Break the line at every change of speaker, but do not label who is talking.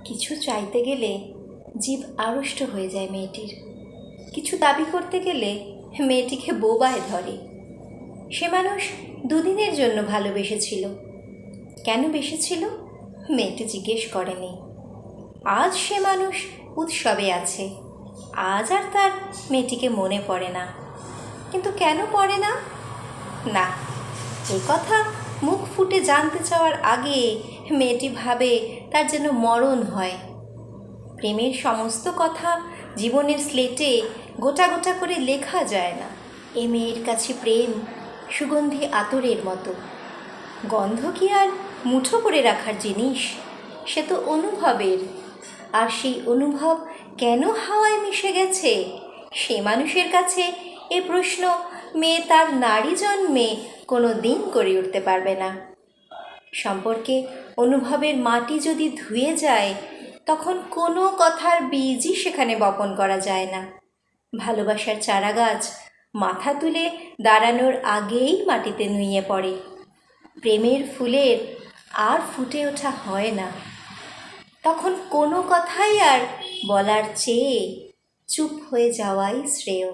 কিছু চাইতে গেলে জিভ আড়ষ্ট হয়ে যায় মেয়েটির। কিছু দাবি করতে গেলে মেয়েটিকে বোবায় ধরে। সে মানুষ দুদিনের জন্য ভালোবেসেছিল। কেন বেসেছিল মেয়েটি জিজ্ঞেস করেনি। আজ সে মানুষ উৎসবে আছে। আজ আর তার মেয়েটিকে মনে পড়ে না। কিন্তু কেন পড়ে না? না, এই কথা মুখ ফুটে জানতে চাওয়ার আগে মেয়েটি ভাবে তার যেন মরণ হয়। প্রেমের সমস্ত কথা জীবনের স্লেটে গোটা গোটা করে লেখা যায় না। এ মেয়ের কাছে প্রেম সুগন্ধি আতরের মতো। গন্ধ কি আর মুঠো করে রাখার জিনিস? সে তো অনুভবের। আর সেই অনুভব কেন হাওয়ায় মিশে গেছে, সে মানুষের কাছে এ প্রশ্ন মেয়ে তার নারী জন্মে কোনো দিন করে উঠতে পারবে না। সম্পর্কে অনুভবের মাটি যদি ধুয়ে যায়, তখন কোনো কথার বীজই সেখানে বপন করা যায় না। ভালোবাসার চারাগাছ মাথা তুলে দাঁড়ানোর আগেই মাটিতে নুয়ে পড়ে। প্রেমের ফুলের আর ফুটে ওঠা হয় না। তখন কোনো কথাই আর বলার চেয়ে চুপ হয়ে যাওয়াই শ্রেয়।